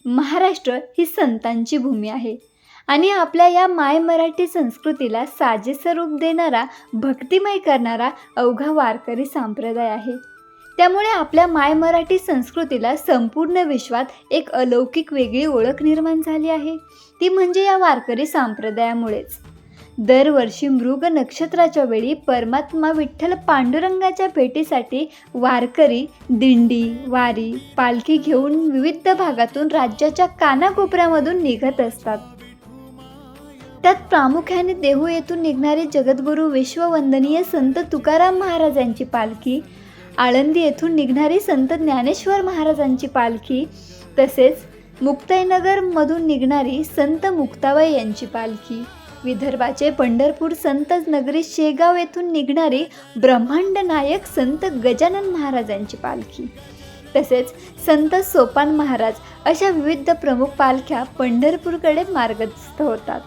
महाराष्ट्र ही संतांची भूमी आहे आणि आपल्या या माय मराठी संस्कृतीला साजेसं रूप देणारा, भक्तिमय करणारा अवघा वारकरी संप्रदाय आहे. त्यामुळे आपल्या माय मराठी संस्कृतीला संपूर्ण विश्वात एक अलौकिक वेगळी ओळख निर्माण झाली आहे. ती म्हणजे या वारकरी संप्रदायामुळेच. दरवर्षी मृग नक्षत्राच्या वेळी परमात्मा विठ्ठल पांडुरंगाच्या भेटीसाठी वारकरी दिंडी, वारी, पालखी घेऊन विविध भागातून राज्याच्या कानाकोपऱ्यामधून निघत असतात. त्यात प्रामुख्याने देहू येथून निघणारी जगद्गुरू विश्ववंदनीय संत तुकाराम महाराजांची पालखी, आळंदी येथून निघणारी संत ज्ञानेश्वर महाराजांची पालखी, तसेच मुक्ताईनगरमधून निघणारी संत मुक्ताबाई यांची पालखी, विदर्भाचे पंढरपूर संत नगरी शेगाव येथून निघणारी ब्रह्मांड नायक संत गजानन महाराजांची पालखी, तसेच संत सोपान महाराज अशा विविध प्रमुख पालख्या पंढरपूरकडे मार्गस्थ होतात.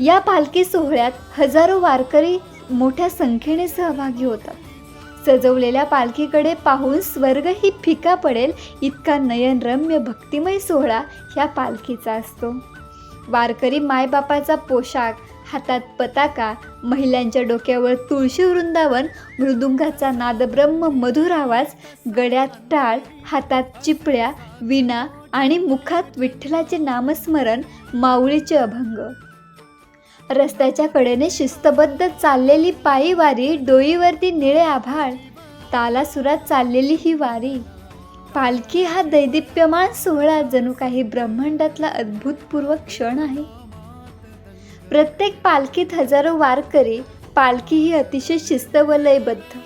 या पालखी सोहळ्यात हजारो वारकरी मोठ्या संख्येने सहभागी होतात. सजवलेल्या पालखीकडे पाहून स्वर्गही फिका पडेल इतका नयनरम्य भक्तिमय सोहळा ह्या पालखीचा असतो. वारकरी मायबापाचा पोशाख, हातात पताका, महिलांच्या डोक्यावर तुळशी वृंदावन, मृदुंगाचा नादब्रह्म मधुर आवाज, गळ्यात टाळ, हातात चिपळ्या, विणा आणि मुखात विठ्ठलाचे नामस्मरण, माऊलीचे अभंग. रस्त्याच्या कडेने शिस्तबद्ध चाललेली पायी वारी, डोईवरती निळे आभाळ, तालासुरात चाललेली ही वारी. पालखी हा दैदिप्यमान सोहळा जणू काही ब्रह्मांडातला अद्भुतपूर्व क्षण आहे. प्रत्येक पालखीत हजारो वारकरी. पालखी ही अतिशय शिस्त व लयबद्ध.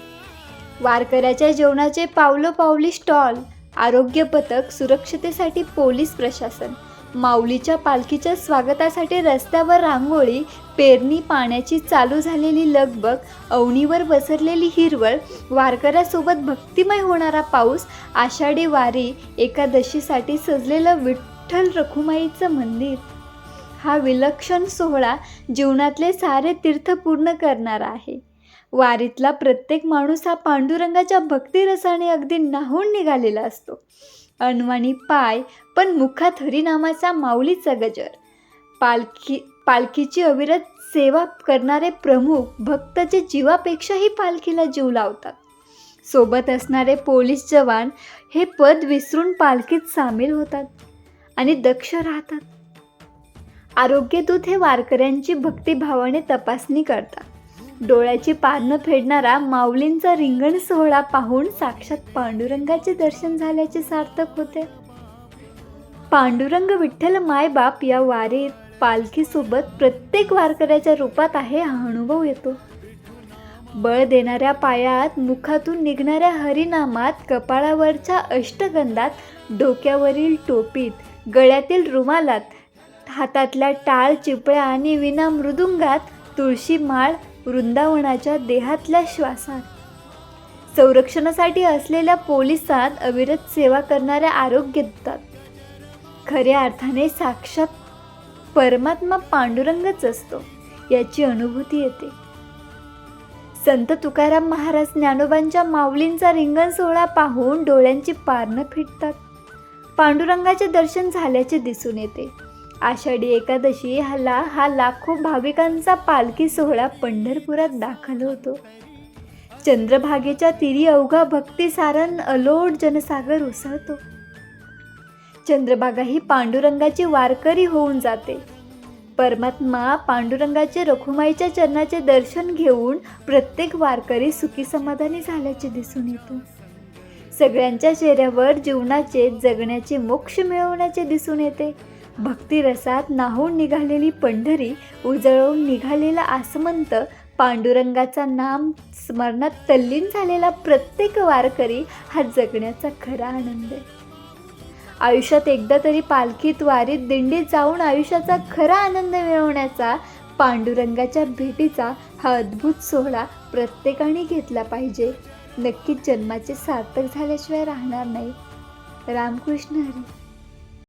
वारकऱ्याच्या जेवणाचे पावलोपावली स्टॉल, आरोग्य पथक, सुरक्षतेसाठी पोलीस प्रशासन, माऊलीच्या पालखीच्या स्वागतासाठी रस्त्यावर रांगोळी, पेरणी पाण्याची चालू झालेली लगबग, अवणीवर पसरलेली हिरवळ, वारकऱ्यासोबत भक्तिमय होणारा पाऊस, आषाढी वारी, एकादशीसाठी सजलेलं विठ्ठल रखुमाईचं मंदिर. हा विलक्षण सोहळा जीवनातले सारे तीर्थ पूर्ण करणारा आहे. वारीतला प्रत्येक माणूस हा पांडुरंगाच्या भक्तिरसाने अगदी न्हाऊन निघालेला असतो. अनवाणी पाय, पण मुखात हरिनामाचा माऊलीचा गजर. पालखीची अविरत सेवा करणारे प्रमुख भक्त जे जीवापेक्षाही पालखीला जीव लावतात. सोबत असणारे पोलीस जवान हे पद विसरून पालखीत सामील होतात आणि दक्ष राहतात. आरोग्यदूत हे वारकऱ्यांची भक्तिभावाने तपासणी करतात. डोळ्याची पारणं फेडणारा माऊलींचा रिंगण सोहळा पाहून साक्षात पांडुरंगाचे दर्शन झाल्याचे सार्थक होते. पांडुरंग विठ्ठल मायबाप या वारीत पालखीसोबत प्रत्येक वारकऱ्याच्या रूपात आहे हा अनुभव येतो. बळ देणाऱ्या पायात, मुखातून निघणाऱ्या हरिनामात, कपाळावरच्या अष्टगंधात, डोक्यावरील टोपीत, गळ्यातील रुमालात, हातातल्या टाळ, चिपळ्या आणि विना मृदुंगात, तुळशी माळ, वृंदावनाच्या देहातल्या श्वासात, संरक्षणासाठी असलेल्या पोलिसात, अविरत सेवा करणाऱ्या आरोग्यदूतात. खऱ्या अर्थाने साक्षात परमात्मा पांडुरंगच असतो याची अनुभूती येते. संत तुकाराम महाराज ज्ञानोबांच्या माऊलींचा रिंगण सोहळा पाहून डोळ्यांची पारणं फिटतात. पांडुरंगाचे दर्शन झाल्याचे दिसून येते. आषाढी एकादशी हा लाखो भाविकांचा पालखी सोहळा पंढरपुरात दाखल होतो. चंद्रभागेच्या तीरी अवघा भक्तिसारण अलोट जनसागर उसळतो. चंद्रभागा ही पांडुरंगाची वारकरी होऊन जाते. परमात्मा पांडुरंगाचे रखुमाईच्या चरणाचे दर्शन घेऊन प्रत्येक वारकरी सुखी समाधानी झाल्याचे दिसून येतो. सगळ्यांच्या चेहऱ्यावर जीवनाचे, जगण्याचे, मोक्ष मिळवण्याचे दिसून येते. भक्तिरसात न्हाऊन निघालेली पंढरी, उजळवून निघालेला आसमंत, पांडुरंगाचा नाम स्मरणात तल्लीन झालेला प्रत्येक वारकरी हा जगण्याचा खरा आनंद आहे. आयुष्यात एकदा तरी पालखीत, वारीत, दिंडीत जाऊन आयुष्याचा खरा आनंद मिळवण्याचा, पांडुरंगाच्या भेटीचा हा अद्भुत सोहळा प्रत्येकाने घेतला पाहिजे. नक्कीच जन्माचे सार्थक झाल्याशिवाय राहणार नाही. रामकृष्ण हरी.